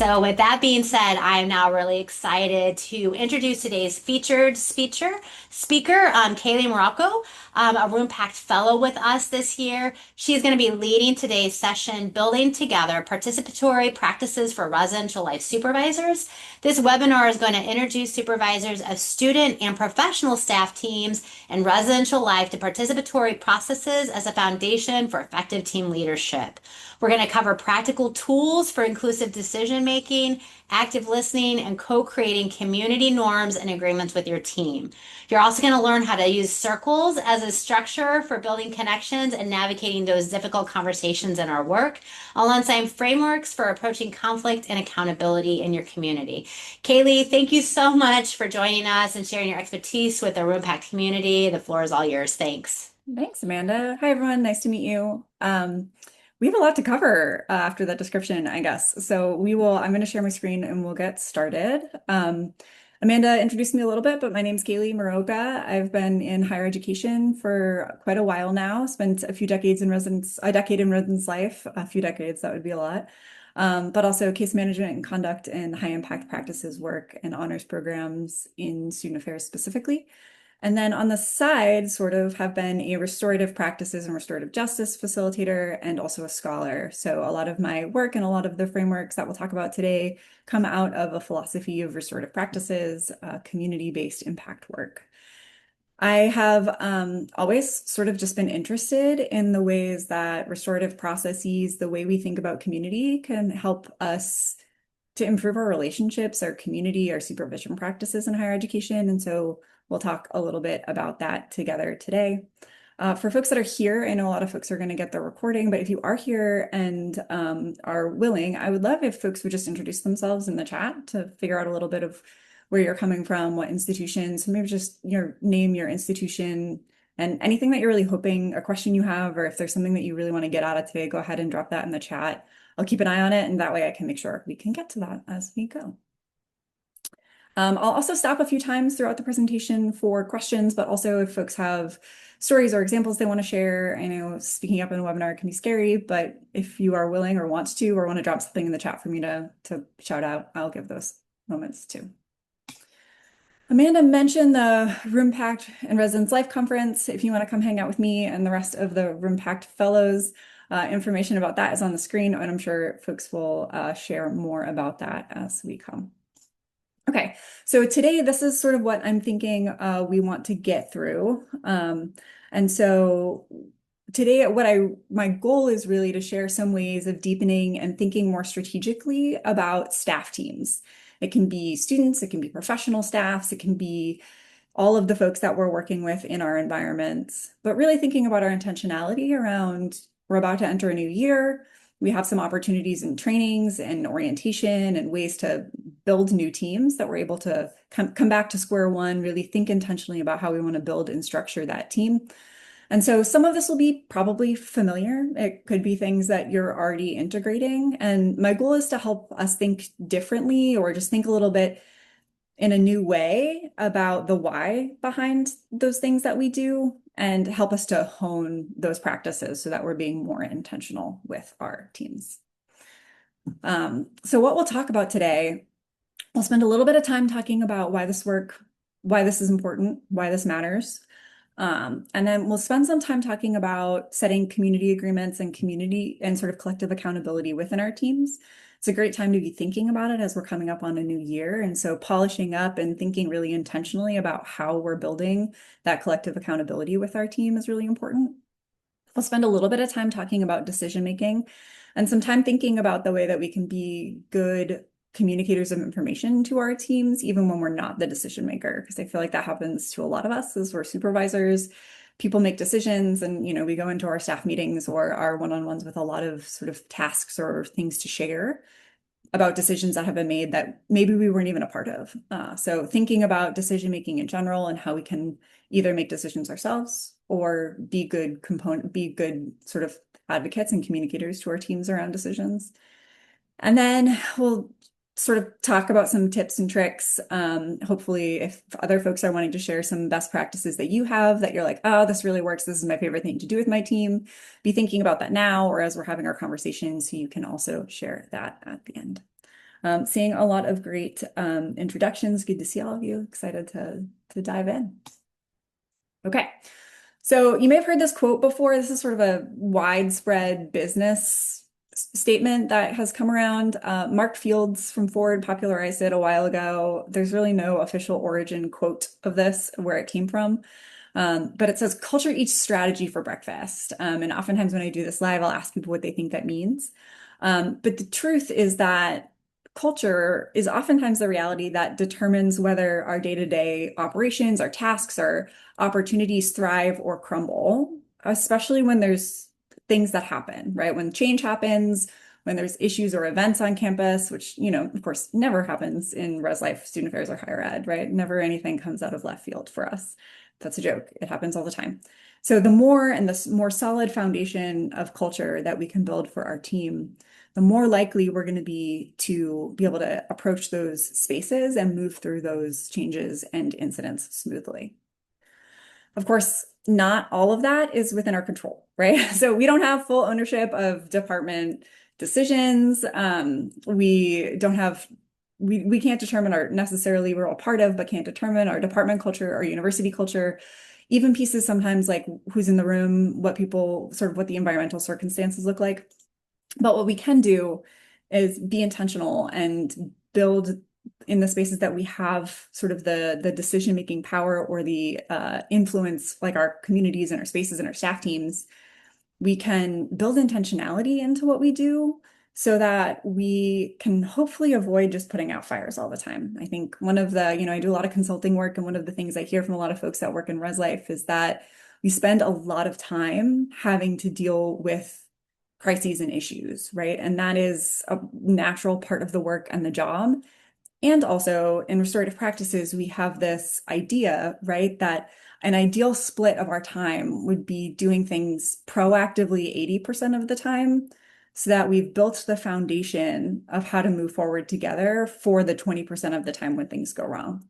So with that being said, I am now really excited to introduce today's featured speaker, Kaleigh Mrowka, a Roompact Fellow with us this year. She's going to be leading today's session, Building Together Participatory Practices for Residential Life Supervisors. This webinar is going to introduce supervisors of student and professional staff teams in residential life to participatory processes as a foundation for effective team leadership. We're going to cover practical tools for inclusive decision making, active listening, and co-creating community norms and agreements with your team. You're also going to learn how to use circles as a structure for building connections and navigating those difficult conversations in our work, alongside frameworks for approaching conflict and accountability in your community. Kaleigh, thank you so much for joining us and sharing your expertise with the Roompact community. The floor is all yours. Thanks. Thanks, Amanda. Hi, everyone. Nice to meet you. We have a lot to cover after that description, I guess. I'm going to share my screen and we'll get started. Amanda introduced me a little bit, but my name's Kaleigh Mrowka. I've been in higher education for quite a while now, spent a decade in residence life, a few decades, that would be a lot. But also case management and conduct and high impact practices work and honors programs in student affairs specifically. And then on the side, sort of have been a restorative practices and restorative justice facilitator and also a scholar. So a lot of my work and a lot of the frameworks that we'll talk about today come out of a philosophy of restorative practices, community-based impact work. I have always sort of just been interested in the ways that restorative processes, the way we think about community, can help us to improve our relationships, our community, our supervision practices in higher education. And so we'll talk a little bit about that together today. For folks that are here, I know a lot of folks are going to get the recording, but if you are here and are willing, I would love if folks would just introduce themselves in the chat to figure out a little bit of where you're coming from, what institutions, maybe just your name, your institution, and anything that you're really hoping, a question you have, or if there's something that you really want to get out of today, go ahead and drop that in the chat. I'll keep an eye on it, and that way I can make sure we can get to that as we go. I'll also stop a few times throughout the presentation for questions, but also if folks have stories or examples they want to share. I know speaking up in a webinar can be scary, but if you are willing or want to drop something in the chat for me to shout out, I'll give those moments too. Amanda mentioned the Roompact and Residence Life Conference. If you want to come hang out with me and the rest of the Roompact fellows, information about that is on the screen, and I'm sure folks will share more about that as we come. Okay, so today this is sort of what I'm thinking we want to get through. And so today my goal is really to share some ways of deepening and thinking more strategically about staff teams. It can be students, it can be professional staffs, it can be all of the folks that we're working with in our environments, but really thinking about our intentionality around we're about to enter a new year. We have some opportunities in trainings and orientation and ways to build new teams that we're able to come back to square one, really think intentionally about how we want to build and structure that team. And so some of this will be probably familiar. It could be things that you're already integrating. And my goal is to help us think differently or just think a little bit in a new way about the why behind those things that we do and help us to hone those practices so that we're being more intentional with our teams. So what we'll talk about today, we'll spend a little bit of time talking about why this is important, why this matters. And then we'll spend some time talking about setting community agreements and community and sort of collective accountability within our teams. It's a great time to be thinking about it as we're coming up on a new year. And so polishing up and thinking really intentionally about how we're building that collective accountability with our team is really important. We'll spend a little bit of time talking about decision making and some time thinking about the way that we can be good communicators of information to our teams, even when we're not the decision maker, because I feel like that happens to a lot of us as we're supervisors. People make decisions and, we go into our staff meetings or our one-on-ones with a lot of sort of tasks or things to share about decisions that have been made that maybe we weren't even a part of. So thinking about decision-making in general and how we can either make decisions ourselves or be good sort of advocates and communicators to our teams around decisions. And then we'll sort of talk about some tips and tricks. Hopefully, if other folks are wanting to share some best practices that you have that you're like, oh, this really works, this is my favorite thing to do with my team, be thinking about that now or as we're having our conversations, so you can also share that at the end. Seeing a lot of great introductions. Good to see all of you. Excited to dive in. Okay. So you may have heard this quote before. This is sort of a widespread business statement that has come around. Mark Fields from Ford popularized it a while ago. There's really no official origin quote of this, where it came from. But it says, culture eats strategy for breakfast. And oftentimes when I do this live, I'll ask people what they think that means. But the truth is that culture is oftentimes the reality that determines whether our day-to-day operations, our tasks, our opportunities thrive or crumble, especially when there's things that happen, right? When change happens, when there's issues or events on campus, which, of course, never happens in res life, student affairs, or higher ed, right? Never anything comes out of left field for us. That's a joke. It happens all the time. So the more solid foundation of culture that we can build for our team, the more likely we're going to be able to approach those spaces and move through those changes and incidents smoothly. Of course, not all of that is within our control, right? So we don't have full ownership of department decisions. We don't have, we can't determine necessarily we're all part of, but can't determine our department culture or university culture. Even pieces sometimes like who's in the room, what the environmental circumstances look like. But what we can do is be intentional and build in the spaces that we have sort of the decision-making power or the influence, like our communities and our spaces and our staff teams. We can build intentionality into what we do so that we can hopefully avoid just putting out fires all the time. I think one of the, I do a lot of consulting work, and one of the things I hear from a lot of folks that work in res life is that we spend a lot of time having to deal with crises and issues, right? And that is a natural part of the work and the job. And also in restorative practices, we have this idea, right, that an ideal split of our time would be doing things proactively 80% of the time, so that we've built the foundation of how to move forward together for the 20% of the time when things go wrong.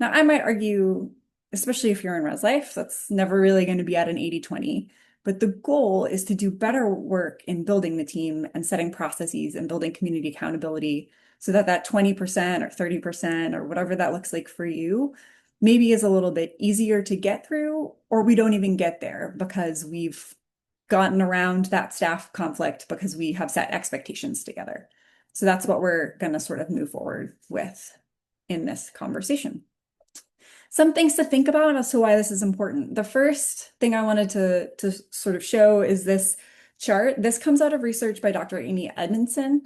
Now, I might argue, especially if you're in res life, that's never really going to be at an 80-20. But the goal is to do better work in building the team and setting processes and building community accountability, so that 20% or 30% or whatever that looks like for you maybe is a little bit easier to get through, or we don't even get there because we've gotten around that staff conflict because we have set expectations together. So that's what we're going to sort of move forward with in this conversation. Some things to think about as to why this is important. The first thing I wanted to sort of show is this chart. This comes out of research by Dr. Amy Edmondson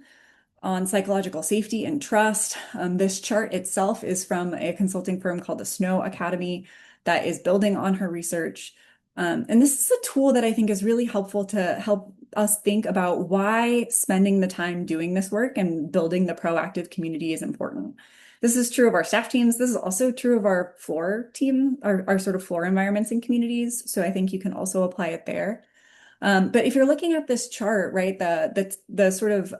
on psychological safety and trust. This chart itself is from a consulting firm called the Snow Academy that is building on her research. And this is a tool that I think is really helpful to help us think about why spending the time doing this work and building the proactive community is important. This is true of our staff teams. This is also true of our floor team, our sort of floor environments and communities. So I think you can also apply it there. But if you're looking at this chart, right, the sort of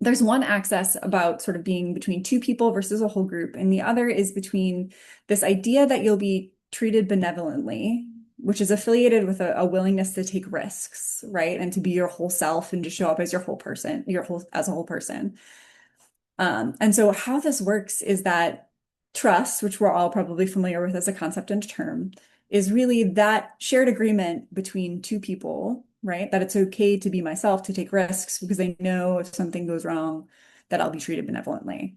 there's one axis about sort of being between two people versus a whole group, and the other is between this idea that you'll be treated benevolently, which is affiliated with a willingness to take risks, right, and to be your whole self and to show up as your whole person, as a whole person. And so how this works is that trust, which we're all probably familiar with as a concept and a term, is really that shared agreement between two people, right? That it's okay to be myself, to take risks, because I know if something goes wrong, that I'll be treated benevolently.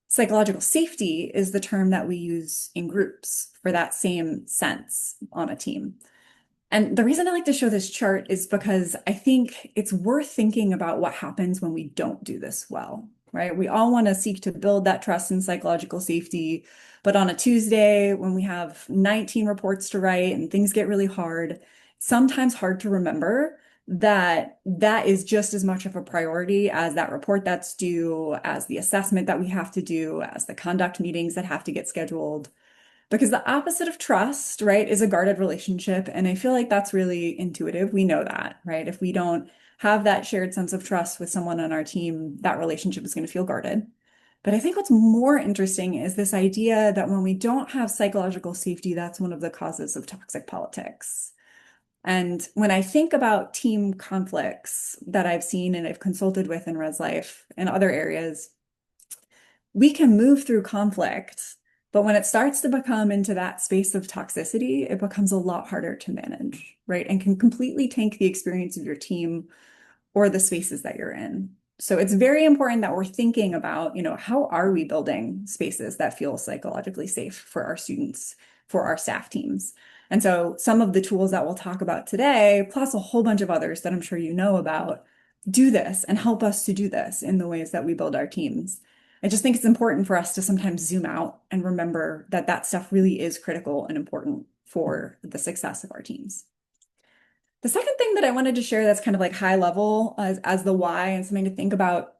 Psychological safety is the term that we use in groups for that same sense on a team. And the reason I like to show this chart is because I think it's worth thinking about what happens when we don't do this well, right? We all want to seek to build that trust and psychological safety, but on a Tuesday, when we have 19 reports to write and things get really hard, sometimes hard to remember that that is just as much of a priority as that report that's due, as the assessment that we have to do, as the conduct meetings that have to get scheduled. Because the opposite of trust, right, is a guarded relationship. And I feel like that's really intuitive. We know that, right? If we don't have that shared sense of trust with someone on our team, that relationship is going to feel guarded. But I think what's more interesting is this idea that when we don't have psychological safety, that's one of the causes of toxic politics. And when I think about team conflicts that I've seen and I've consulted with in res life and other areas, we can move through conflict, but when it starts to become into that space of toxicity, it becomes a lot harder to manage, right? And can completely tank the experience of your team or the spaces that you're in. So it's very important that we're thinking about, how are we building spaces that feel psychologically safe for our students, for our staff teams? And so some of the tools that we'll talk about today, plus a whole bunch of others that I'm sure you know about, do this and help us to do this in the ways that we build our teams. I just think it's important for us to sometimes zoom out and remember that that stuff really is critical and important for the success of our teams. The second thing that I wanted to share that's kind of like high level as the why and something to think about,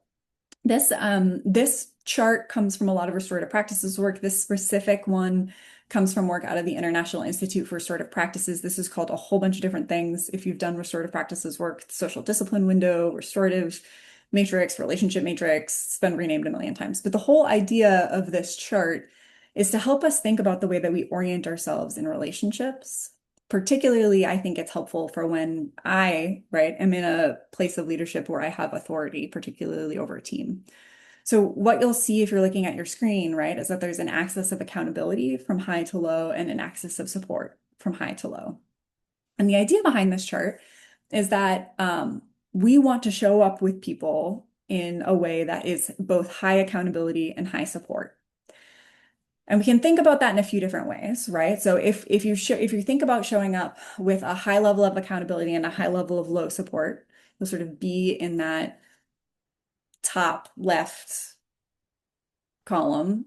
this chart comes from a lot of restorative practices work. This specific one comes from work out of the International Institute for Restorative Practices. This is called a whole bunch of different things. If you've done restorative practices work, social discipline window, restorative matrix, relationship matrix, it's been renamed a million times. But the whole idea of this chart is to help us think about the way that we orient ourselves in relationships. Particularly, I think it's helpful for when right, am in a place of leadership where I have authority, particularly over a team. So what you'll see if you're looking at your screen, right, is that there's an axis of accountability from high to low and an axis of support from high to low. And the idea behind this chart is that we want to show up with people in a way that is both high accountability and high support. And we can think about that in a few different ways, right? So if you think about showing up with a high level of accountability and a high level of low support, you'll sort of be in that top left column.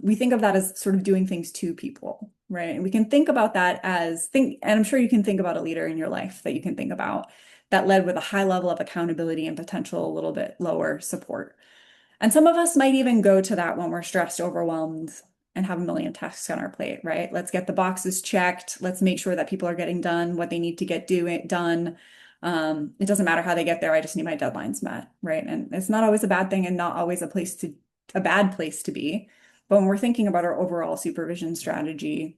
We think of that as sort of doing things to people, right? And we can think about that and I'm sure you can think about a leader in your life that you can think about that led with a high level of accountability and potential a little bit lower support. And some of us might even go to that when we're stressed, overwhelmed, and have a million tasks on our plate, right? Let's get the boxes checked. Let's make sure that people are getting done what they need to get done. It doesn't matter how they get there. I just need my deadlines met, right? And it's not always a bad thing and not always a bad place to be. But when we're thinking about our overall supervision strategy,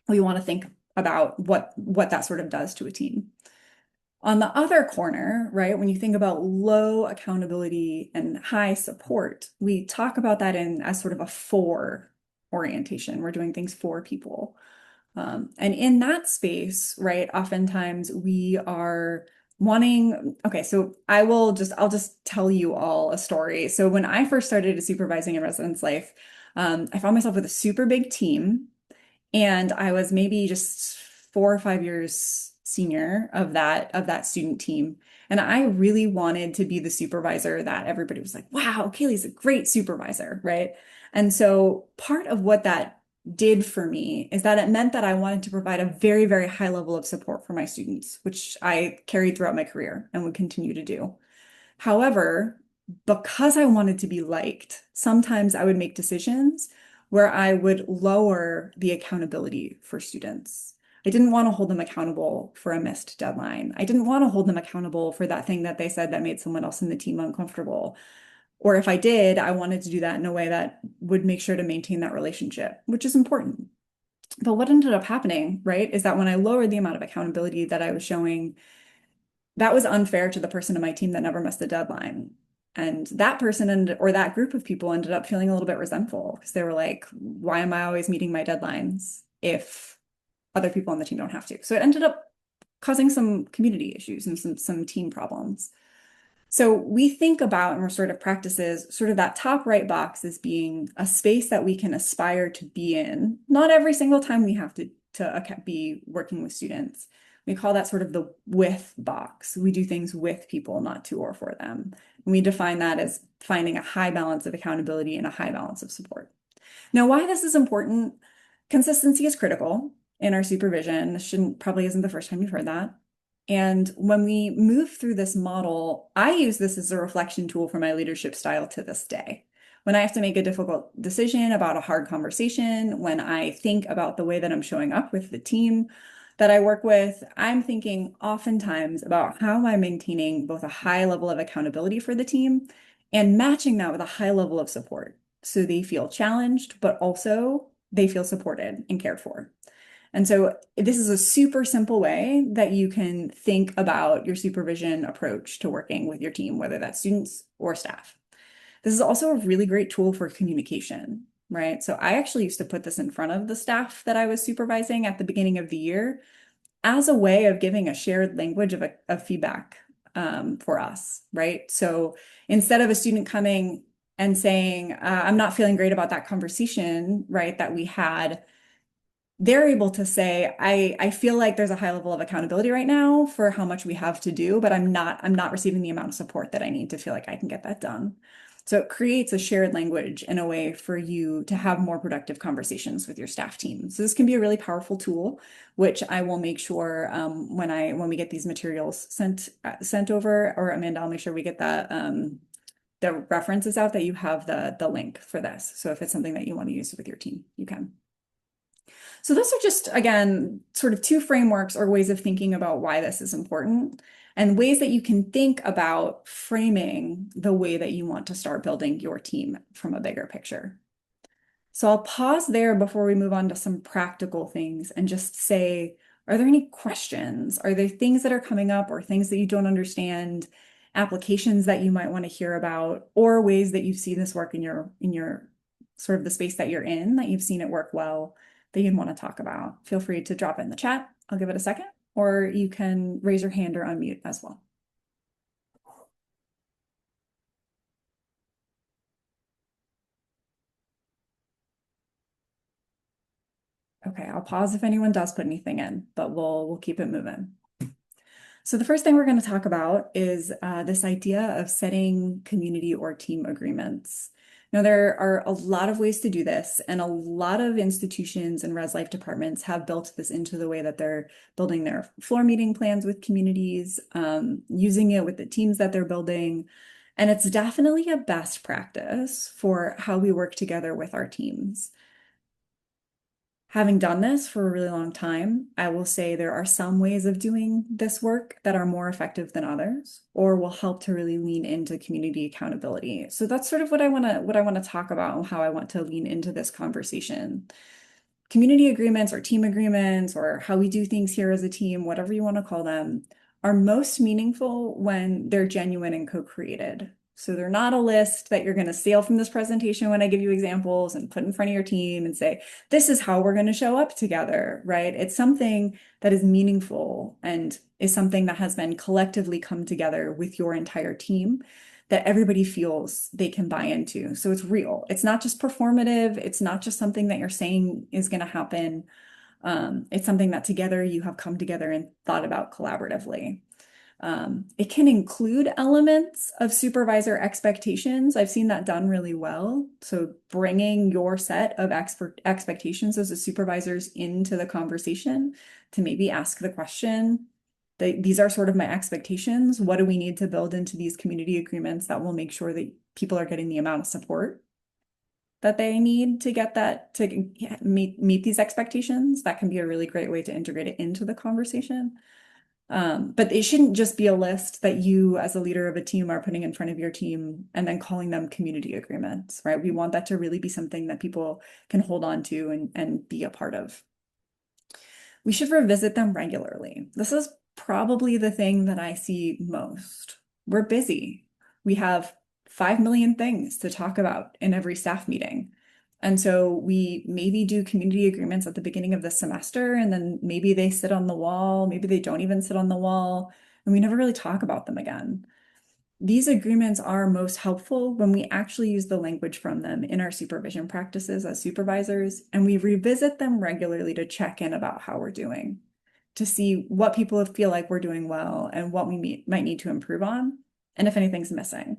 we want to think about what that sort of does to a team. On the other corner, right, when you think about low accountability and high support, we talk about that as sort of a for orientation. We're doing things for people. And in that space, right, oftentimes we are okay, so I'll just tell you all a story. So when I first started supervising in residence life, I found myself with a super big team, and I was maybe just 4 or 5 years senior of that student team. And I really wanted to be the supervisor that everybody was like, wow, Kaleigh's a great supervisor, right? And so part of what that did for me is that it meant that I wanted to provide a very, very high level of support for my students, which I carried throughout my career and would continue to do. However, because I wanted to be liked, sometimes I would make decisions where I would lower the accountability for students. I didn't want to hold them accountable for a missed deadline. I didn't want to hold them accountable for that thing that they said that made someone else in the team uncomfortable. Or if I did, I wanted to do that in a way that would make sure to maintain that relationship, which is important. But what ended up happening, right, is that when I lowered the amount of accountability that I was showing, that was unfair to the person in my team that never missed a deadline. And that person or that group of people ended up feeling a little bit resentful because they were like, why am I always meeting my deadlines if other people on the team don't have to? So it ended up causing some community issues and some team problems. So we think about in restorative practices, sort of that top right box as being a space that we can aspire to be in. Not every single time we have to be working with students. We call that sort of the with box. We do things with people, not to or for them. And we define that as finding a high balance of accountability and a high balance of support. Now, why this is important, consistency is critical in our supervision. This probably isn't the first time you've heard that. And when we move through this model, I use this as a reflection tool for my leadership style to this day. When I have to make a difficult decision about a hard conversation, when I think about the way that I'm showing up with the team that I work with, I'm thinking oftentimes about how am I maintaining both a high level of accountability for the team and matching that with a high level of support. So they feel challenged, but also they feel supported and cared for. And so this is a super simple way that you can think about your supervision approach to working with your team, whether that's students or staff. This is also a really great tool for communication, right? So I actually used to put this in front of the staff that I was supervising at the beginning of the year as a way of giving a shared language of feedback for us, right? So instead of a student coming and saying, I'm not feeling great about that conversation, right, that we had, they're able to say, I feel like there's a high level of accountability right now for how much we have to do, but I'm not receiving the amount of support that I need to feel like I can get that done. So it creates a shared language in a way for you to have more productive conversations with your staff team. So this can be a really powerful tool, which I will make sure when we get these materials sent over, or Amanda, I'll make sure we get the references out that you have the link for this. So if it's something that you want to use with your team, you can. So those are just, again, sort of two frameworks or ways of thinking about why this is important and ways that you can think about framing the way that you want to start building your team from a bigger picture. So I'll pause there before we move on to some practical things and just say, are there any questions? Are there things that are coming up or things that you don't understand, applications that you might want to hear about, or ways that you've seen this work in your sort of the space that you're in, that you've seen it work well, that you'd want to talk about? Feel free to drop it in the chat. I'll give it a second, or you can raise your hand or unmute as well. Okay, I'll pause if anyone does put anything in, but we'll keep it moving. So the first thing we're going to talk about is this idea of setting community or team agreements. Now, there are a lot of ways to do this, and a lot of institutions and res life departments have built this into the way that they're building their floor meeting plans with communities, using it with the teams that they're building. And it's definitely a best practice for how we work together with our teams. Having done this for a really long time, I will say there are some ways of doing this work that are more effective than others, or will help to really lean into community accountability. So that's sort of what I want to talk about and how I want to lean into this conversation. Community agreements or team agreements, or how we do things here as a team, whatever you want to call them, are most meaningful when they're genuine and co-created. So they're not a list that you're going to steal from this presentation when I give you examples and put in front of your team and say, this is how we're going to show up together, right? It's something that is meaningful and is something that has been collectively come together with your entire team that everybody feels they can buy into. So it's real. It's not just performative. It's not just something that you're saying is going to happen. It's something that together you have come together and thought about collaboratively. It can include elements of supervisor expectations. I've seen that done really well. So bringing your set of expectations as the supervisors into the conversation to maybe ask the question, these are sort of my expectations. What do we need to build into these community agreements that will make sure that people are getting the amount of support that they need to get that, to meet these expectations? That can be a really great way to integrate it into the conversation. But it shouldn't just be a list that you as a leader of a team are putting in front of your team and then calling them community agreements, right? We want that to really be something that people can hold on to and be a part of. We should revisit them regularly. This is probably the thing that I see most. We're busy. We have 5 million things to talk about in every staff meeting. And so we maybe do community agreements at the beginning of the semester, and then maybe they sit on the wall, maybe they don't even sit on the wall, and we never really talk about them again. These agreements are most helpful when we actually use the language from them in our supervision practices as supervisors, and we revisit them regularly to check in about how we're doing, to see what people feel like we're doing well and what we might need to improve on, and if anything's missing.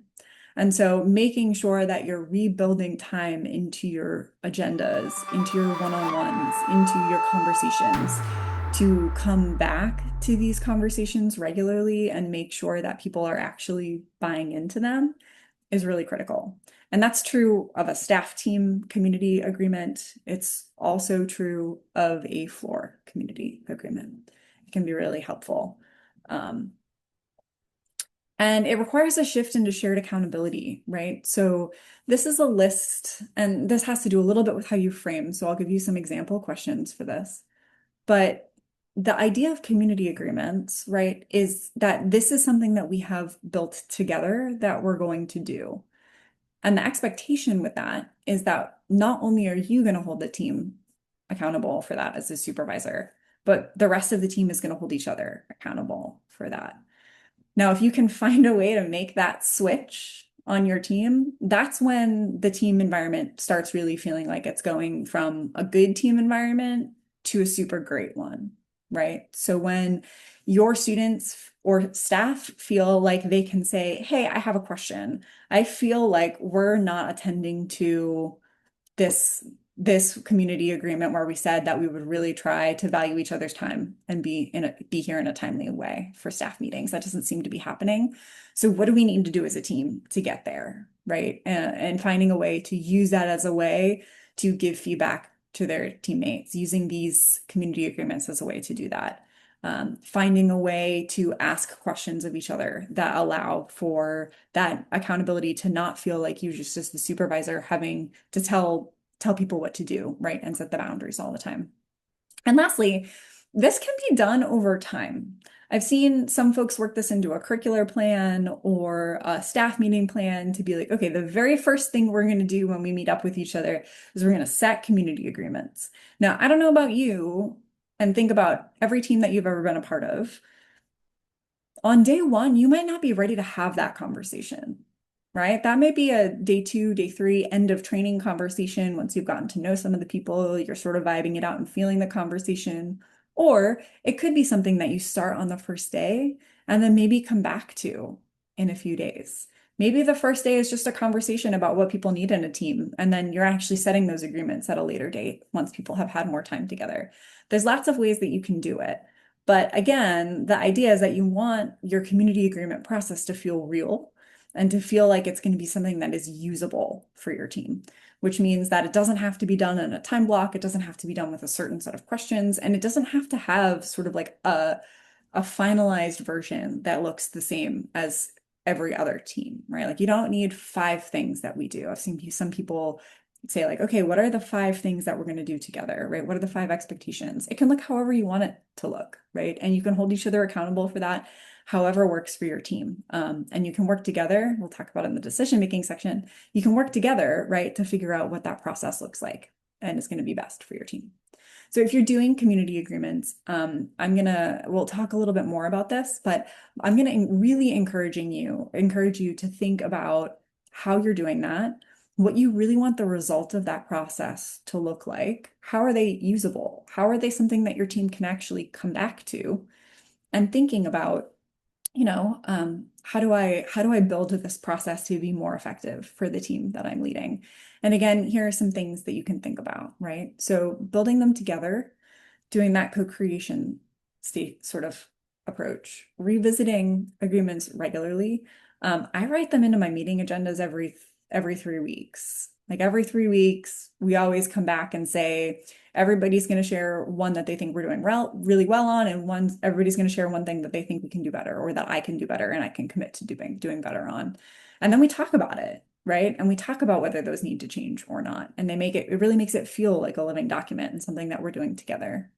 And so making sure that you're rebuilding time into your agendas, into your one-on-ones, into your conversations, to come back to these conversations regularly and make sure that people are actually buying into them is really critical. And that's true of a staff team community agreement. It's also true of a floor community agreement. It can be really helpful. And it requires a shift into shared accountability, right? So this is a list, and this has to do a little bit with how you frame. So I'll give you some example questions for this. But the idea of community agreements, right, is that this is something that we have built together that we're going to do. And the expectation with that is that not only are you going to hold the team accountable for that as a supervisor, but the rest of the team is going to hold each other accountable for that. Now, if you can find a way to make that switch on your team, that's when the team environment starts really feeling like it's going from a good team environment to a super great one, right? So when your students or staff feel like they can say, hey, I have a question. I feel like we're not attending to this community agreement where we said that we would really try to value each other's time and be here in a timely way for staff meetings. That doesn't seem to be happening. So what do we need to do as a team to get there, right? And finding a way to use that as a way to give feedback to their teammates, using these community agreements as a way to do that. Finding a way to ask questions of each other that allow for that accountability to not feel like you just as the supervisor having to tell people what to do, right? And set the boundaries all the time. And lastly, this can be done over time. I've seen some folks work this into a curricular plan or a staff meeting plan to be like, okay, the very first thing we're going to do when we meet up with each other is we're going to set community agreements. Now, I don't know about you, and think about every team that you've ever been a part of. On day one, you might not be ready to have that conversation, right? That may be a day 2, day 3, end of training conversation. Once you've gotten to know some of the people, you're sort of vibing it out and feeling the conversation. Or it could be something that you start on the first day and then maybe come back to in a few days. Maybe the first day is just a conversation about what people need in a team, and then you're actually setting those agreements at a later date once people have had more time together. There's lots of ways that you can do it. But again, the idea is that you want your community agreement process to feel real and to feel like it's going to be something that is usable for your team, which means that it doesn't have to be done in a time block. It doesn't have to be done with a certain set of questions, and it doesn't have to have sort of like a finalized version that looks the same as every other team, right? Like you don't need 5 things that we do. I've seen some people say like, okay, what are the 5 things that we're going to do together, right? What are the 5 expectations? It can look however you want it to look, right? And you can hold each other accountable for that, however works for your team. And you can work together. We'll talk about it in the decision-making section. You can work together, right, to figure out what that process looks like and it's going to be best for your team. So if you're doing community agreements, we'll talk a little bit more about this, but I'm going to really encourage you to think about how you're doing that, what you really want the result of that process to look like. How are they usable? How are they something that your team can actually come back to? And thinking about, how do I build this process to be more effective for the team that I'm leading? And again, here are some things that you can think about, right? So building them together, doing that co-creation state sort of approach, revisiting agreements regularly. I write them into my meeting agendas every 3 weeks. Like every 3 weeks, we always come back and say, everybody's going to share one that they think we're doing really well on, and everybody's going to share one thing that they think we can do better or that I can do better and I can commit to doing better on. And then we talk about it, right? And we talk about whether those need to change or not. And it really makes it feel like a living document and something that we're doing together.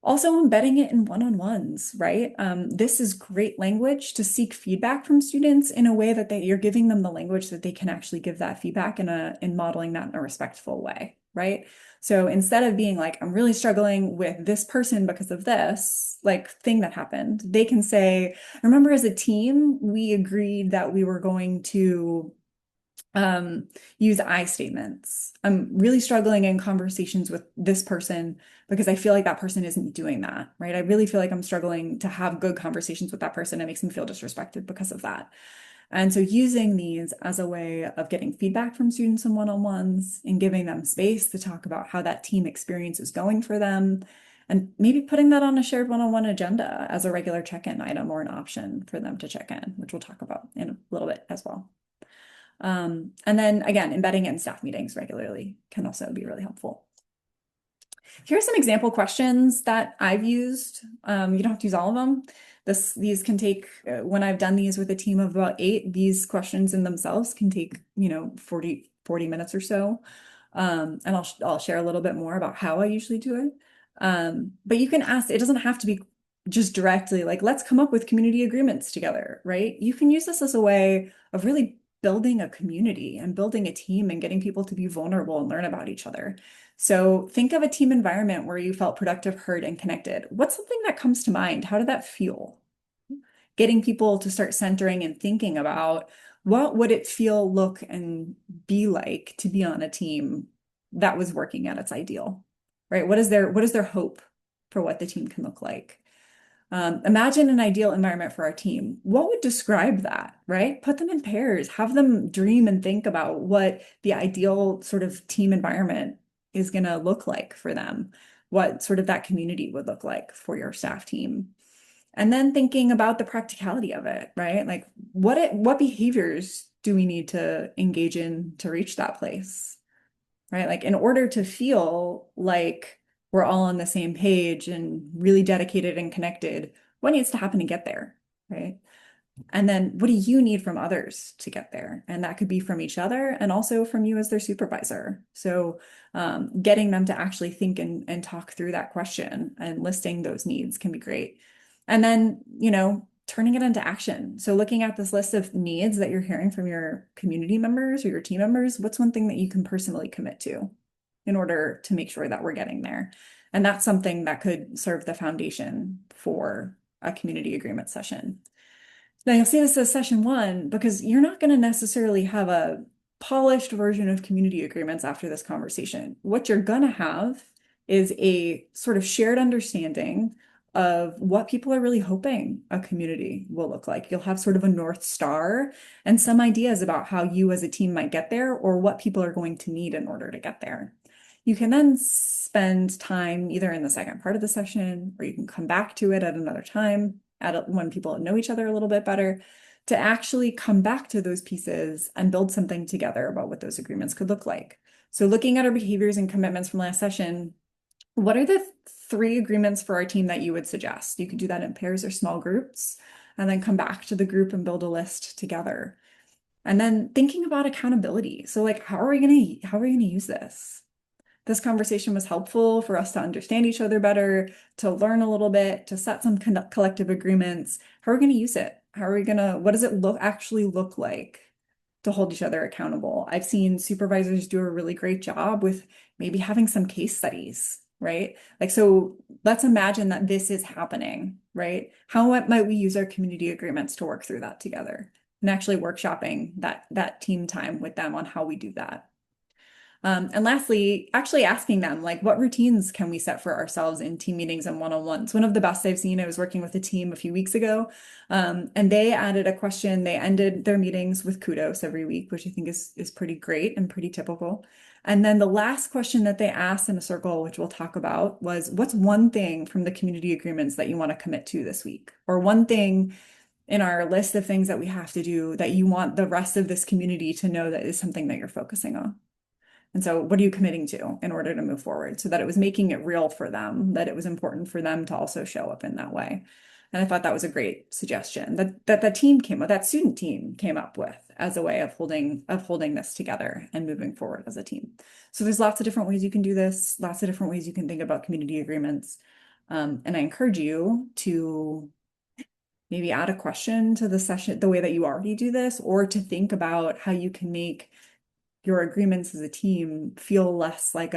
Also embedding it in one-on-ones, right? This is great language to seek feedback from students in a way that you're giving them the language that they can actually give that feedback in modeling that in a respectful way, right? So instead of being like, I'm really struggling with this person because of this like thing that happened, they can say, remember as a team, we agreed that we were going to use I statements. I'm really struggling in conversations with this person because I feel like that person isn't doing that, right? I really feel like I'm struggling to have good conversations with that person. It makes me feel disrespected because of that. And so using these as a way of getting feedback from students in one-on-ones and giving them space to talk about how that team experience is going for them, and maybe putting that on a shared one-on-one agenda as a regular check-in item or an option for them to check in, which we'll talk about in a little bit as well. And then again, embedding it in staff meetings regularly can also be really helpful. Here are some example questions that I've used. You don't have to use all of them. These can take, when I've done these with a team of about 8, these questions in themselves can take, 40 minutes or so. And I'll share a little bit more about how I usually do it. But you can ask, it doesn't have to be just directly like, let's come up with community agreements together, right? You can use this as a way of really building a community and building a team and getting people to be vulnerable and learn about each other. So think of a team environment where you felt productive, heard, and connected. What's something that comes to mind? How did that feel? Getting people to start centering and thinking about what would it feel, look, and be like to be on a team that was working at its ideal, right? What is their hope for what the team can look like? Imagine an ideal environment for our team. What would describe that, right? Put them in pairs, have them dream and think about what the ideal sort of team environment is going to look like for them, what sort of that community would look like for your staff team. And then thinking about the practicality of it, right? Like what behaviors do we need to engage in to reach that place, right? Like in order to feel like we're all on the same page and really dedicated and connected, what needs to happen to get there, right? And then what do you need from others to get there? And that could be from each other and also from you as their supervisor. So getting them to actually think and talk through that question and listing those needs can be great. And then, turning it into action. So looking at this list of needs that you're hearing from your community members or your team members, what's one thing that you can personally commit to in order to make sure that we're getting there? And that's something that could serve the foundation for a community agreement session. Now you'll see this as session one because you're not going to necessarily have a polished version of community agreements after this conversation. What you're going to have is a sort of shared understanding of what people are really hoping a community will look like. You'll have sort of a North Star and some ideas about how you as a team might get there or what people are going to need in order to get there. You can then spend time either in the second part of the session or you can come back to it at another time when people know each other a little bit better to actually come back to those pieces and build something together about what those agreements could look like. So looking at our behaviors and commitments from last session, what are the 3 agreements for our team that you would suggest? You could do that in pairs or small groups, and then come back to the group and build a list together. And then thinking about accountability. So like, how are we gonna use this? This conversation was helpful for us to understand each other better, to learn a little bit, to set some collective agreements. How are we going to use it? What does it actually look like to hold each other accountable? I've seen supervisors do a really great job with maybe having some case studies, right? Like, so let's imagine that this is happening, right? How might we use our community agreements to work through that together and actually workshopping that team time with them on how we do that? And lastly, actually asking them, like, what routines can we set for ourselves in team meetings and one-on-ones? One of the best I've seen, I was working with a team a few weeks ago, and they added a question. They ended their meetings with kudos every week, which I think is pretty great and pretty typical. And then the last question that they asked in a circle, which we'll talk about, was what's one thing from the community agreements that you want to commit to this week? Or one thing in our list of things that we have to do that you want the rest of this community to know that is something that you're focusing on? And so what are you committing to in order to move forward so that it was making it real for them, that it was important for them to also show up in that way. And I thought that was a great suggestion that student team came up with as a way of holding this together and moving forward as a team. So there's lots of different ways you can do this, lots of different ways you can think about community agreements. And I encourage you to maybe add a question to the session, the way that you already do this, or to think about how you can make your agreements as a team feel less like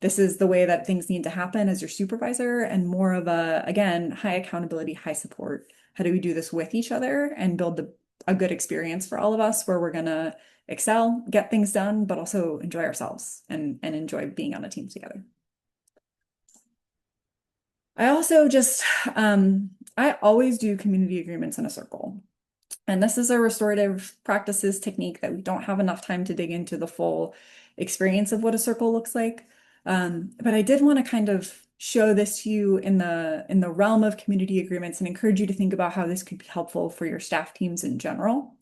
this is the way that things need to happen as your supervisor and more of again, high accountability, high support. How do we do this with each other and build a good experience for all of us where we're going to excel, get things done, but also enjoy ourselves and enjoy being on a team together. I also I always do community agreements in a circle. And this is a restorative practices technique that we don't have enough time to dig into the full experience of what a circle looks like. But I did want to kind of show this to you in the realm of community agreements and encourage you to think about how this could be helpful for your staff teams in general.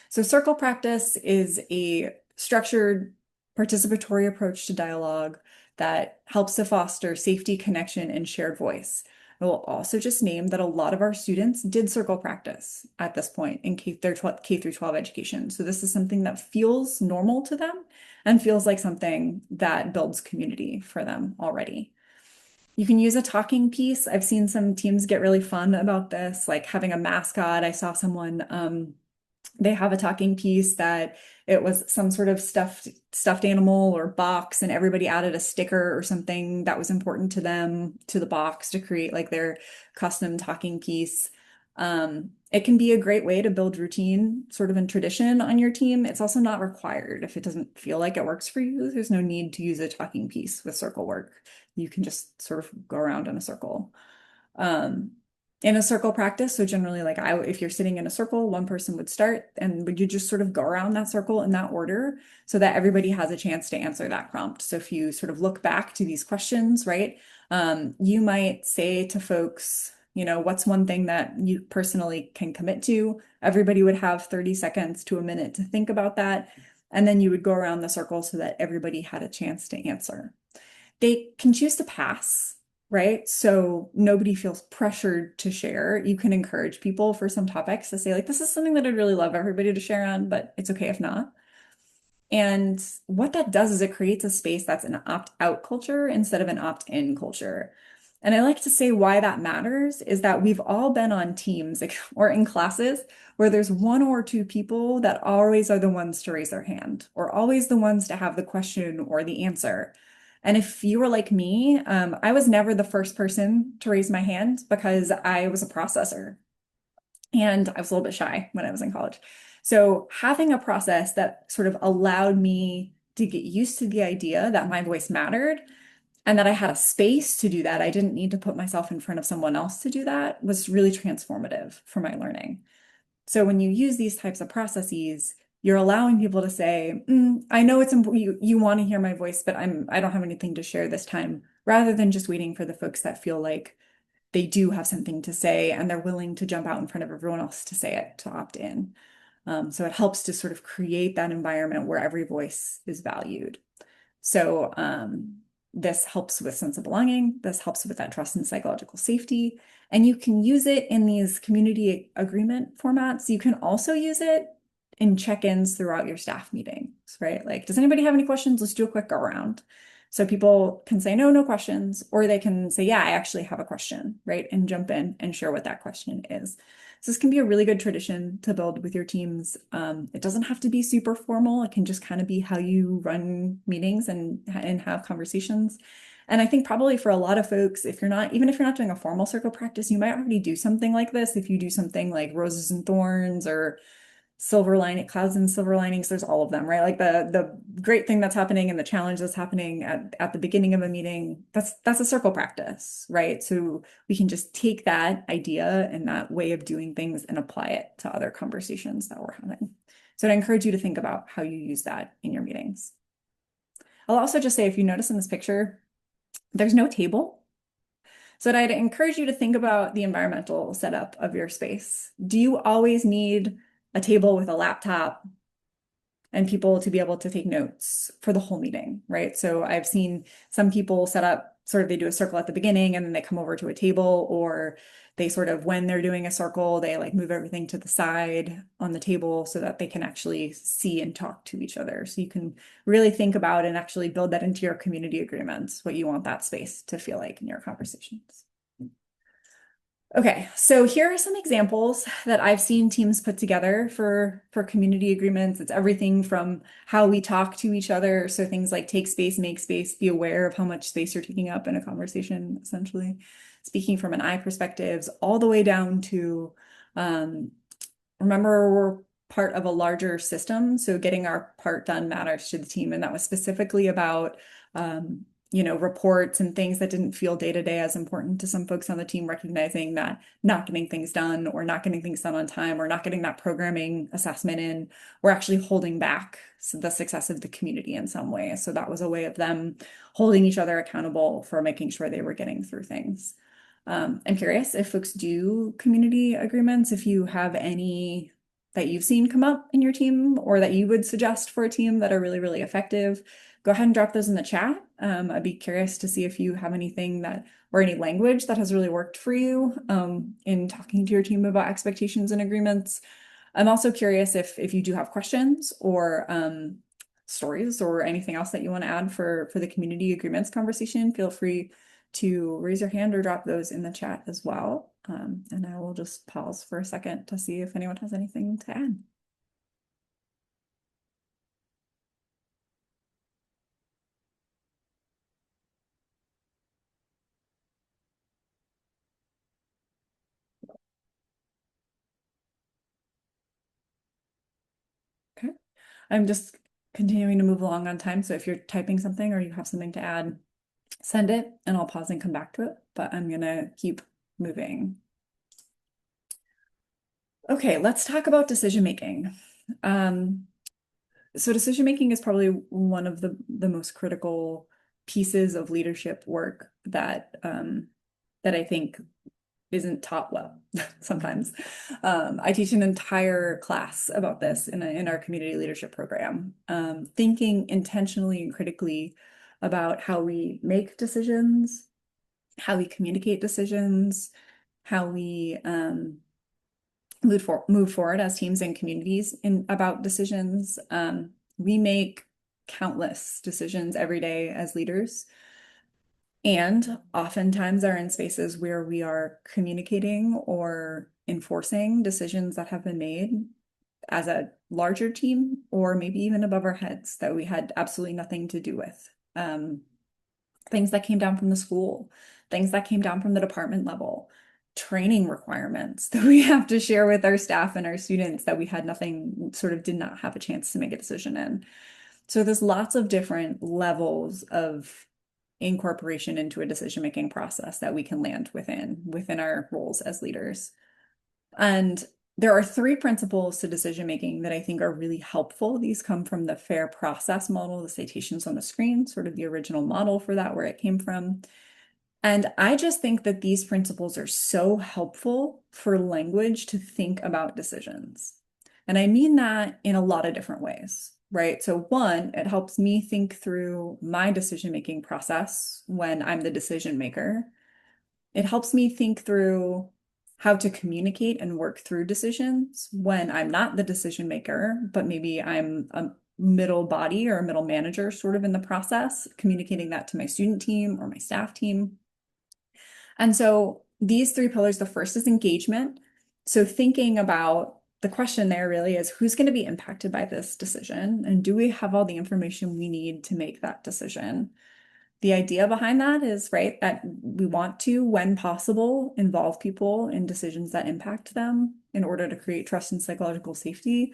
So circle practice is a structured participatory approach to dialogue that helps to foster safety, connection, and shared voice. I will also just name that a lot of our students did circle practice at this point in K through 12 education. So this is something that feels normal to them and feels like something that builds community for them already. You can use a talking piece. I've seen some teams get really fun about this, like having a mascot. I saw someone They have a talking piece that it was some sort of stuffed animal or box, and everybody added a sticker or something that was important to them to the box to create like their custom talking piece. It can be a great way to build routine sort of in tradition on your team. It's also not required. If it doesn't feel like it works for you, there's no need to use a talking piece with circle work. You can just sort of go around in a circle. Um, in a circle practice, so generally like if you're sitting in a circle, one person would start and would you just sort of go around that circle in that order so that everybody has a chance to answer that prompt. So if you sort of look back to these questions, right, you might say to folks, you know, what's one thing that you personally can commit to? Everybody would have 30 seconds to a minute to think about that. And then you would go around the circle so that everybody had a chance to answer. They can choose to pass, right? So nobody feels pressured to share. You can encourage people for some topics to say, like, this is something that I'd really love everybody to share on, but it's okay if not. And what that does is it creates a space that's an opt-out culture instead of an opt-in culture. And I like to say why that matters is that we've all been on teams like, or in classes where there's one or two people that always are the ones to raise their hand or always the ones to have the question or the answer. And if you were like me, I was never the first person to raise my hand because I was a processor and I was a little bit shy when I was in college. So having a process that sort of allowed me to get used to the idea that my voice mattered and that I had a space to do that, I didn't need to put myself in front of someone else to do that, was really transformative for my learning. So when you use these types of processes, you're allowing people to say, I know it's you want to hear my voice, but I don't have anything to share this time, rather than just waiting for the folks that feel like they do have something to say and they're willing to jump out in front of everyone else to say it, to opt in. So it helps to sort of create that environment where every voice is valued. So this helps with sense of belonging. This helps with that trust and psychological safety. And you can use it in these community agreement formats. You can also use it in check-ins throughout your staff meetings, right? Like, does anybody have any questions? Let's do a quick go around. So people can say, no, no questions, or they can say, yeah, I actually have a question, right? And jump in and share what that question is. So this can be a really good tradition to build with your teams. It doesn't have to be super formal. It can just kind of be how you run meetings and have conversations. And I think probably for a lot of folks, even if you're not doing a formal circle practice, you might already do something like this. If you do something like roses and thorns or clouds and silver linings, there's all of them, right? Like the great thing that's happening and the challenge that's happening at the beginning of a meeting, that's a circle practice, right? So we can just take that idea and that way of doing things and apply it to other conversations that we're having. So I encourage you to think about how you use that in your meetings. I'll also just say, if you notice in this picture, there's no table. So I'd encourage you to think about the environmental setup of your space. Do you always need a table with a laptop and people to be able to take notes for the whole meeting, right? So I've seen some people set up they do a circle at the beginning and then they come over to a table, or they sort of, when they're doing a circle, they like move everything to the side on the table so that they can actually see and talk to each other. So you can really think about and actually build that into your community agreements, what you want that space to feel like in your conversations. Okay, so here are some examples that I've seen teams put together for community agreements. It's everything from how we talk to each other, so things like take space, make space, be aware of how much space you're taking up in a conversation, essentially. Speaking from an I perspectives, all the way down to remember we're part of a larger system, so getting our part done matters to the team, and that was specifically about reports and things that didn't feel day to day as important to some folks on the team, recognizing that not getting things done or not getting things done on time or not getting that programming assessment in, we're actually holding back the success of the community in some way. So that was a way of them holding each other accountable for making sure they were getting through things. I'm curious if folks do community agreements, if you have any that you've seen come up in your team or that you would suggest for a team that are really, really effective. Go ahead and drop those in the chat. I'd be curious to see if you have anything or any language that has really worked for you in talking to your team about expectations and agreements. I'm also curious if you do have questions or stories or anything else that you want to add for the community agreements conversation. Feel free to raise your hand or drop those in the chat as well. And I will just pause for a second to see if anyone has anything to add. I'm just continuing to move along on time. So if you're typing something or you have something to add, send it and I'll pause and come back to it. But I'm gonna keep moving. Okay, let's talk about decision making. So decision making is probably one of the most critical pieces of leadership work that that I think isn't taught well sometimes. I teach an entire class about this in our community leadership program, thinking intentionally and critically about how we make decisions, how we communicate decisions, how we move forward as teams and communities in about decisions. We make countless decisions every day as leaders, and oftentimes are in spaces where we are communicating or enforcing decisions that have been made as a larger team, or maybe even above our heads that we had absolutely nothing to do with. Things that came down from the school, things that came down from the department level, training requirements that we have to share with our staff and our students that we had nothing, sort of did not have a chance to make a decision in. So there's lots of different levels of incorporation into a decision-making process that we can land within our roles as leaders. And there are three principles to decision making that I think are really helpful. These come from the FAIR process model, the citations on the screen, sort of the original model for that, where it came from. And I just think that these principles are so helpful for language to think about decisions. And I mean that in a lot of different ways, right? So one, it helps me think through my decision-making process when I'm the decision maker. It helps me think through how to communicate and work through decisions when I'm not the decision maker, but maybe I'm a middle body or a middle manager sort of in the process, communicating that to my student team or my staff team. And so these three pillars, the first is engagement. So thinking about the question there really is, who's going to be impacted by this decision? And do we have all the information we need to make that decision? The idea behind that is, right, that we want to, when possible, involve people in decisions that impact them in order to create trust and psychological safety,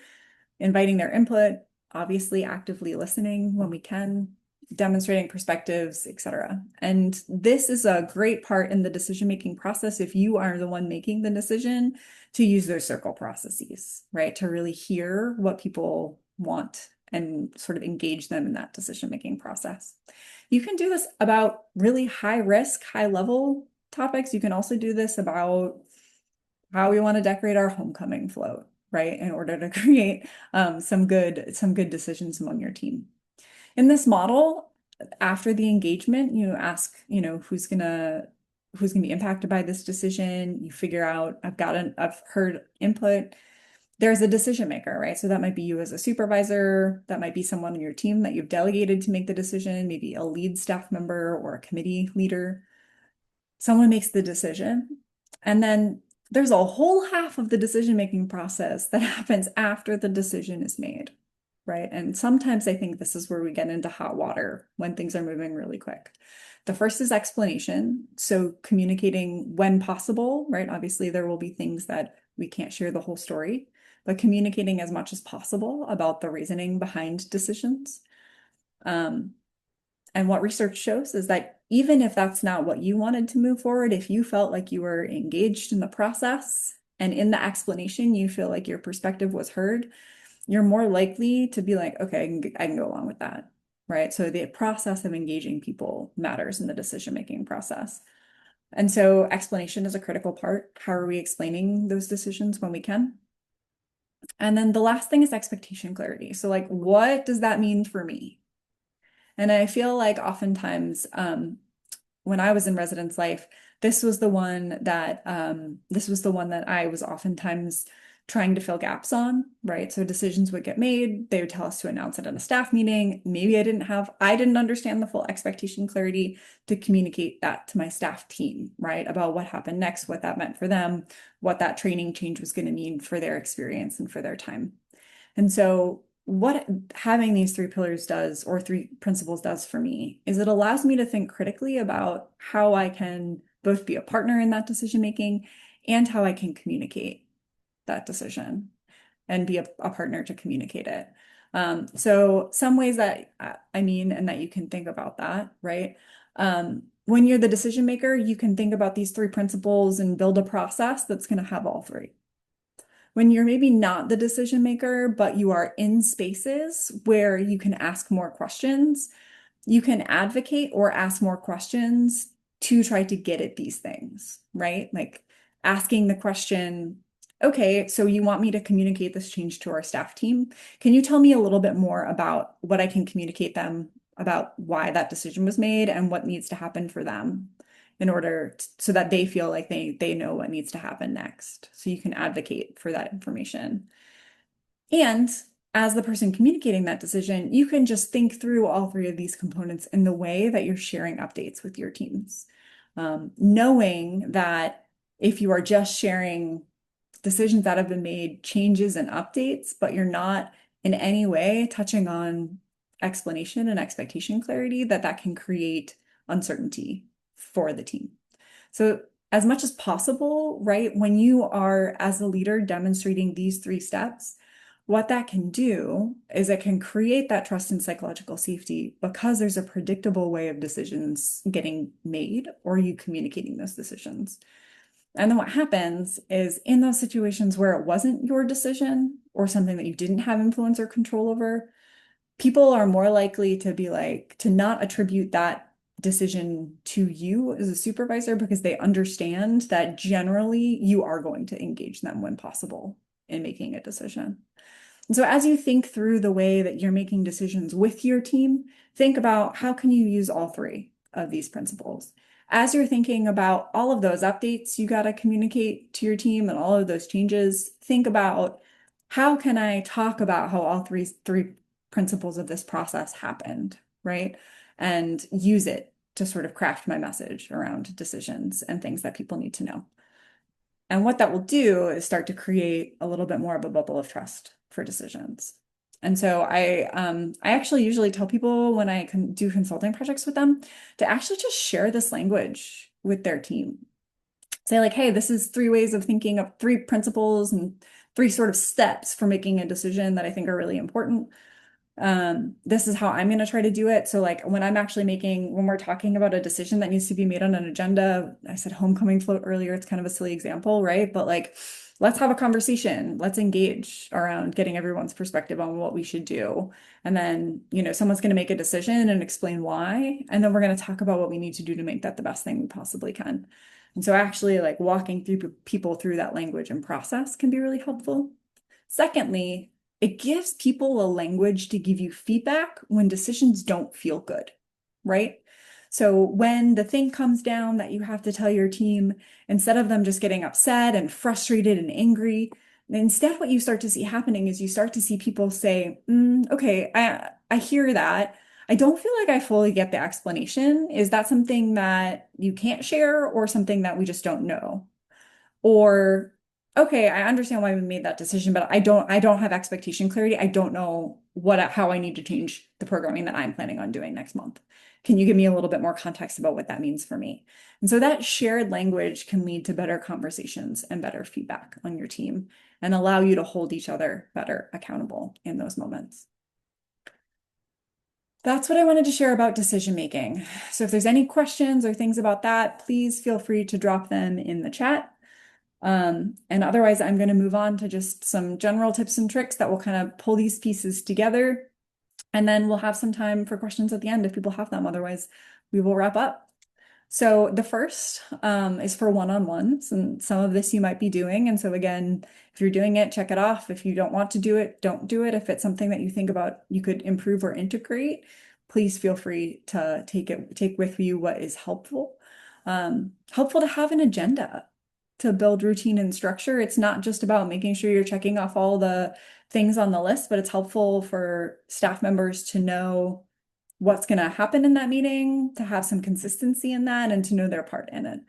inviting their input, obviously actively listening when we can, demonstrating perspectives, etc. And this is a great part in the decision-making process if you are the one making the decision, to use those circle processes, right? To really hear what people want and sort of engage them in that decision-making process. You can do this about really high risk, high level topics. You can also do this about how we want to decorate our homecoming float, right? In order to create some good decisions among your team. In this model, after the engagement, you ask, who's gonna be impacted by this decision. You figure out, I've heard input. There's a decision maker, right? So that might be you as a supervisor. That might be someone on your team that you've delegated to make the decision, maybe a lead staff member or a committee leader. Someone makes the decision. And then there's a whole half of the decision-making process that happens after the decision is made, right? And sometimes I think this is where we get into hot water when things are moving really quick. The first is explanation. So communicating when possible, right? Obviously, there will be things that we can't share the whole story, but communicating as much as possible about the reasoning behind decisions. And what research shows is that even if that's not what you wanted to move forward, if you felt like you were engaged in the process and in the explanation, you feel like your perspective was heard, you're more likely to be like, okay, I can go along with that, right? So the process of engaging people matters in the decision-making process. And so explanation is a critical part. How are we explaining those decisions when we can? And then the last thing is expectation clarity. So like, what does that mean for me? And I feel like oftentimes when I was in residence life, this was the one that I was oftentimes trying to fill gaps on, right? So decisions would get made, they would tell us to announce it in a staff meeting. Maybe I didn't understand the full expectation clarity to communicate that to my staff team, right? About what happened next, what that meant for them, what that training change was going to mean for their experience and for their time. And so what having these three pillars does, or three principles does for me, is it allows me to think critically about how I can both be a partner in that decision making and how I can communicate that decision and be a partner to communicate it. So some ways that I mean, and that you can think about that, right? When you're the decision maker, you can think about these three principles and build a process that's going to have all three. When you're maybe not the decision maker, but you are in spaces where you can ask more questions, you can advocate or ask more questions to try to get at these things, right? Like asking the question, okay, so you want me to communicate this change to our staff team? Can you tell me a little bit more about what I can communicate them about why that decision was made and what needs to happen for them in order so that they feel like they know what needs to happen next. So you can advocate for that information. And as the person communicating that decision, you can just think through all three of these components in the way that you're sharing updates with your teams. Knowing that if you are just sharing decisions that have been made, changes and updates, but you're not in any way touching on explanation and expectation clarity, that can create uncertainty for the team. So as much as possible, right, when you are, as a leader, demonstrating these three steps, what that can do is it can create that trust and psychological safety because there's a predictable way of decisions getting made or you communicating those decisions. And then what happens is in those situations where it wasn't your decision or something that you didn't have influence or control over, people are more likely to be like, to not attribute that decision to you as a supervisor because they understand that generally you are going to engage them when possible in making a decision. And so as you think through the way that you're making decisions with your team, think about how can you use all three of these principles. As you're thinking about all of those updates you got to communicate to your team and all of those changes, think about how can I talk about how all three principles of this process happened, right? And use it to sort of craft my message around decisions and things that people need to know. And what that will do is start to create a little bit more of a bubble of trust for decisions. And so I actually usually tell people when I can do consulting projects with them to actually just share this language with their team. Say like, hey, this is three ways of thinking of three principles and three sort of steps for making a decision that I think are really important. This is how I'm going to try to do it. So like when when we're talking about a decision that needs to be made on an agenda, I said homecoming float earlier, it's kind of a silly example, right? But like, let's have a conversation. Let's engage around getting everyone's perspective on what we should do. And then, someone's going to make a decision and explain why. And then we're going to talk about what we need to do to make that the best thing we possibly can. And so actually like walking through people through that language and process can be really helpful. Secondly, it gives people a language to give you feedback when decisions don't feel good, right? So when the thing comes down that you have to tell your team, instead of them just getting upset and frustrated and angry, instead what you start to see happening is you start to see people say, okay, I hear that. I don't feel like I fully get the explanation. Is that something that you can't share or something that we just don't know? Or, okay, I understand why we made that decision, but I don't have expectation clarity. I don't know how I need to change the programming that I'm planning on doing next month. Can you give me a little bit more context about what that means for me? And so that shared language can lead to better conversations and better feedback on your team and allow you to hold each other better accountable in those moments. That's what I wanted to share about decision making. So if there's any questions or things about that, please feel free to drop them in the chat. And otherwise, I'm going to move on to just some general tips and tricks that will kind of pull these pieces together. And then we'll have some time for questions at the end if people have them. Otherwise, we will wrap up. So the first is for one-on-ones, and some of this you might be doing. And so again, if you're doing it, check it off. If you don't want to do it, don't do it. If it's something that you think about you could improve or integrate, please feel free to take with you what is helpful. Helpful to have an agenda to build routine and structure. It's not just about making sure you're checking off all the things on the list, but it's helpful for staff members to know what's going to happen in that meeting, to have some consistency in that, and to know their part in it.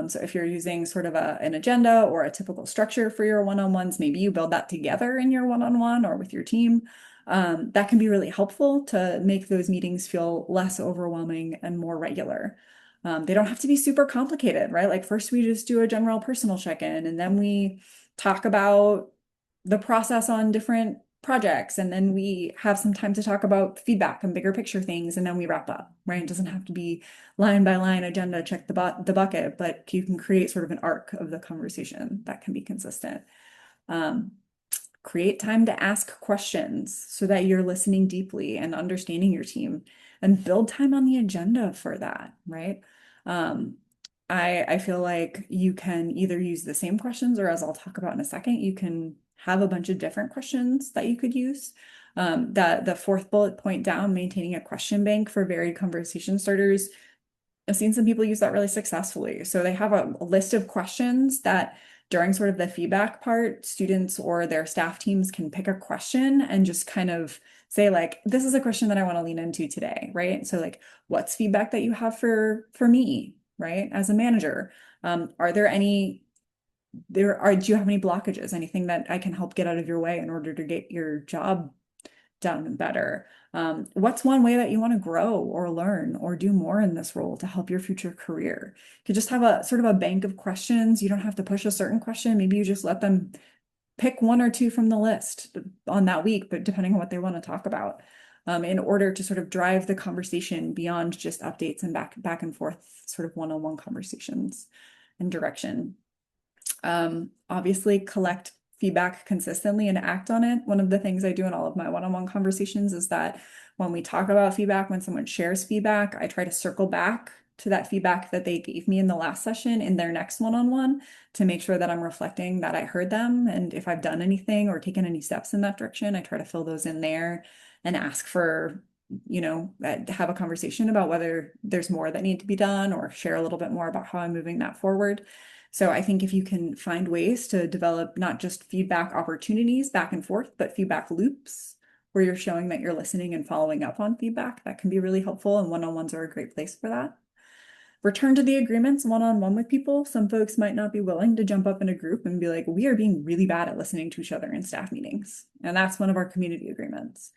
So if you're using sort of an agenda or a typical structure for your one-on-ones, maybe you build that together in your one-on-one or with your team. That can be really helpful to make those meetings feel less overwhelming and more regular. They don't have to be super complicated, right? Like first we just do a general personal check-in and then we talk about the process on different projects, and then we have some time to talk about feedback and bigger picture things, and then we wrap up, right? It doesn't have to be line by line agenda, check the bucket, but you can create sort of an arc of the conversation that can be consistent. Create time to ask questions so that you're listening deeply and understanding your team, and build time on the agenda for that, right? Um, I feel like you can either use the same questions, or as I'll talk about in a second, you can have a bunch of different questions that you could use. The fourth bullet point down, maintaining a question bank for varied conversation starters. I've seen some people use that really successfully. So they have a list of questions that during sort of the feedback part, students or their staff teams can pick a question and just kind of say like, this is a question that I want to lean into today, right? So like, what's feedback that you have for me, right? As a manager, are there any, do you have any blockages, anything that I can help get out of your way in order to get your job done better? What's one way that you want to grow or learn or do more in this role to help your future career? You could just have a sort of a bank of questions. You don't have to push a certain question. Maybe you just let them pick one or two from the list on that week, but depending on what they want to talk about, in order to sort of drive the conversation beyond just updates and back and forth, sort of one-on-one conversations and direction. Obviously collect feedback consistently and act on it. One of the things I do in all of my one-on-one conversations is that when we talk about feedback, when someone shares feedback, I try to circle back to that feedback that they gave me in the last session in their next one-on-one to make sure that I'm reflecting that I heard them. And if I've done anything or taken any steps in that direction, I try to fill those in there and ask for, have a conversation about whether there's more that need to be done, or share a little bit more about how I'm moving that forward. So I think if you can find ways to develop not just feedback opportunities back and forth, but feedback loops where you're showing that you're listening and following up on feedback, that can be really helpful. And one-on-ones are a great place for that. Return to the agreements one-on-one with people. Some folks might not be willing to jump up in a group and be like, we are being really bad at listening to each other in staff meetings. And that's one of our community agreements.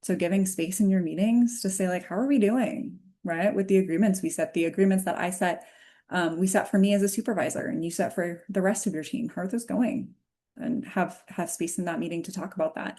So giving space in your meetings to say like, how are we doing, right? With the agreements we set, the agreements that I set, we set for me as a supervisor, and you set for the rest of your team. How are those going? And have space in that meeting to talk about that.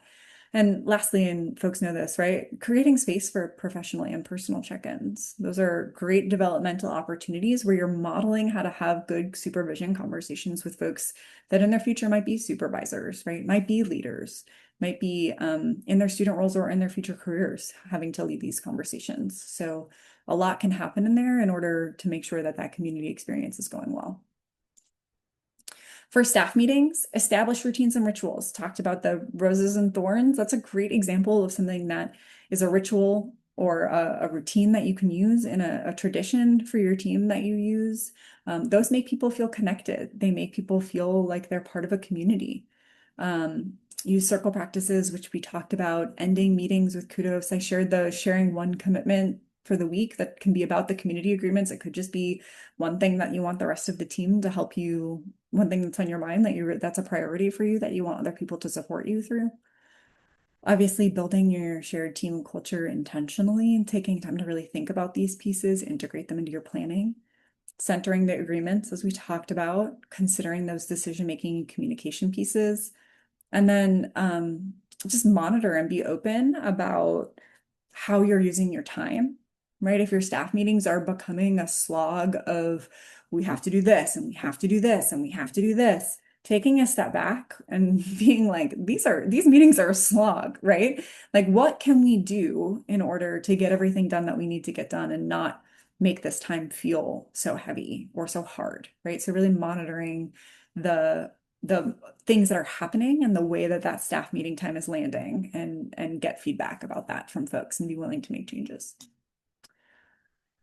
And lastly, and folks know this, right? Creating space for professional and personal check-ins. Those are great developmental opportunities where you're modeling how to have good supervision conversations with folks that in their future might be supervisors, right? Might be leaders, might be in their student roles or in their future careers, having to lead these conversations. So a lot can happen in there in order to make sure that that community experience is going well. For staff meetings, establish routines and rituals. Talked about the roses and thorns. That's a great example of something that is a ritual or a routine that you can use in a tradition for your team that you use. Those make people feel connected. They make people feel like they're part of a community. Use circle practices, which we talked about, ending meetings with kudos. I shared the sharing one commitment for the week that can be about the community agreements. It could just be one thing that you want the rest of the team to help you, one thing that's on your mind that's a priority for you that you want other people to support you through. Obviously, building your shared team culture intentionally and taking time to really think about these pieces, integrate them into your planning. Centering the agreements, as we talked about, considering those decision-making and communication pieces. And then just monitor and be open about how you're using your time, right? If your staff meetings are becoming a slog of, we have to do this and we have to do this and we have to do this, taking a step back and being like, these meetings are a slog, right? Like, what can we do in order to get everything done that we need to get done and not make this time feel so heavy or so hard, right? So really monitoring the things that are happening and the way that that staff meeting time is landing, and get feedback about that from folks and be willing to make changes.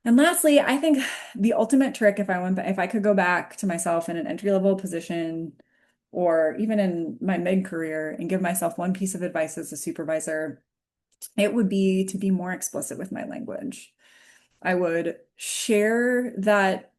And lastly, I think the ultimate trick, if I could go back to myself in an entry-level position or even in my mid-career and give myself one piece of advice as a supervisor, it would be to be more explicit with my language. I would share that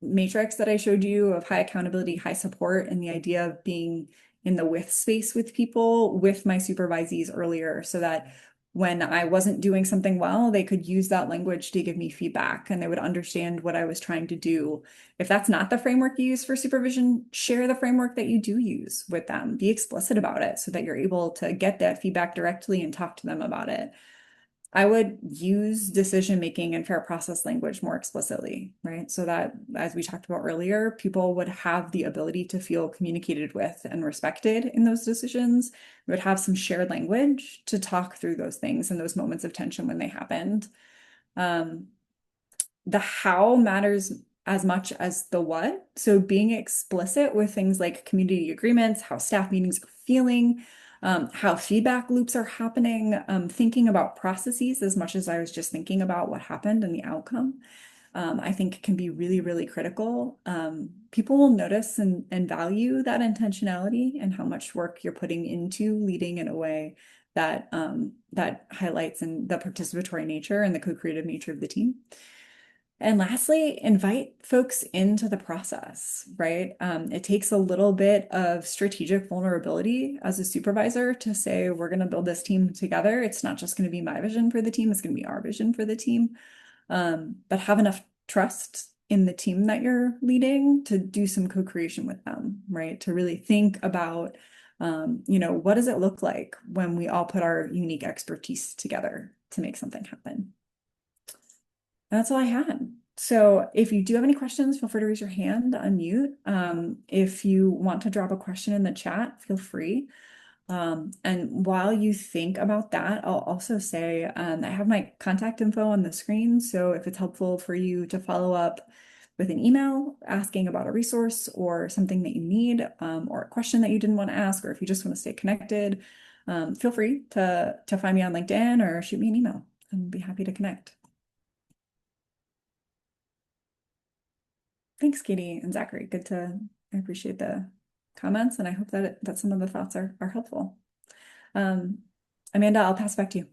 matrix that I showed you of high accountability, high support, and the idea of being in the with space with people, with my supervisees earlier, so that when I wasn't doing something well, they could use that language to give me feedback and they would understand what I was trying to do. If that's not the framework you use for supervision, share the framework that you do use with them. Be explicit about it so that you're able to get that feedback directly and talk to them about it. I would use decision making and fair process language more explicitly, right? So that, as we talked about earlier, people would have the ability to feel communicated with and respected in those decisions. We would have some shared language to talk through those things and those moments of tension when they happened. The how matters as much as the what. So being explicit with things like community agreements, how staff meetings are feeling, how feedback loops are happening, thinking about processes as much as I was just thinking about what happened and the outcome, I think can be really, really critical. People will notice and value that intentionality and how much work you're putting into leading in a way that that highlights the participatory nature and the co-creative nature of the team. And lastly, invite folks into the process, right? It takes a little bit of strategic vulnerability as a supervisor to say, we're going to build this team together. It's not just going to be my vision for the team, it's going to be our vision for the team. But have enough trust in the team that you're leading to do some co-creation with them, right? To really think about, what does it look like when we all put our unique expertise together to make something happen? That's all I had. So if you do have any questions, feel free to raise your hand, unmute. If you want to drop a question in the chat, feel free. And while you think about that, I'll also say I have my contact info on the screen. So if it's helpful for you to follow up with an email asking about a resource or something that you need, or a question that you didn't want to ask, or if you just want to stay connected, feel free to find me on LinkedIn or shoot me an email. I'd be happy to connect. Thanks, Katie and Zachary. I appreciate the comments, and I hope that some of the thoughts are helpful. Amanda, I'll pass it back to you.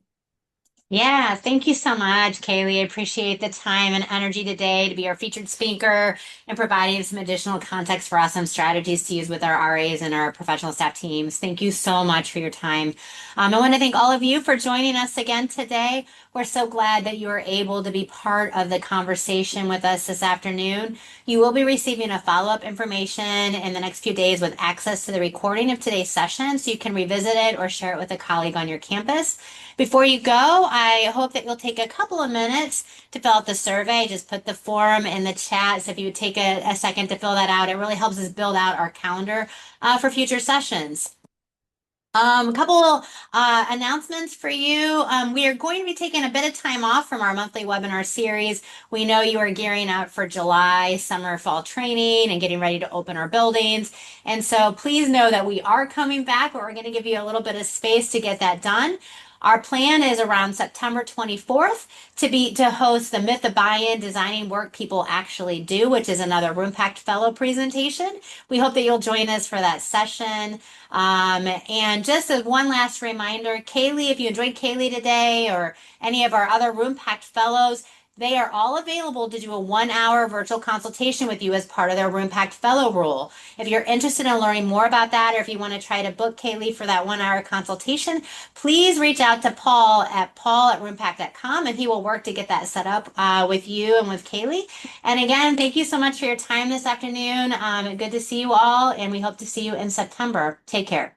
Yeah, thank you so much, Kaleigh. I appreciate the time and energy today to be our featured speaker and providing some additional context for us on strategies to use with our RAs and our professional staff teams. Thank you so much for your time. I want to thank all of you for joining us again today. We're so glad that you were able to be part of the conversation with us this afternoon. You will be receiving a follow-up information in the next few days with access to the recording of today's session, so you can revisit it or share it with a colleague on your campus. Before you go, I hope that you'll take a couple of minutes to fill out the survey. Just put the form in the chat. So if you would take a second to fill that out, it really helps us build out our calendar for future sessions. A couple announcements for you. We are going to be taking a bit of time off from our monthly webinar series. We know you are gearing up for July summer fall training and getting ready to open our buildings. And so please know that we are coming back, but we're going to give you a little bit of space to get that done. Our plan is around September 24th to host the Myth of Buy-in, Designing Work People Actually Do, which is another Roompact Fellow presentation. We hope that you'll join us for that session. And just as one last reminder, Kaleigh, if you enjoyed Kaleigh today or any of our other Roompact Fellows, they are all available to do a 1-hour virtual consultation with you as part of their Roompact Fellow rule. If you're interested in learning more about that, or if you want to try to book Kaleigh for that 1-hour consultation, please reach out to paul@roompact.com and he will work to get that set up with you and with Kaleigh. And again, thank you so much for your time this afternoon. Good to see you all, and we hope to see you in September. Take care.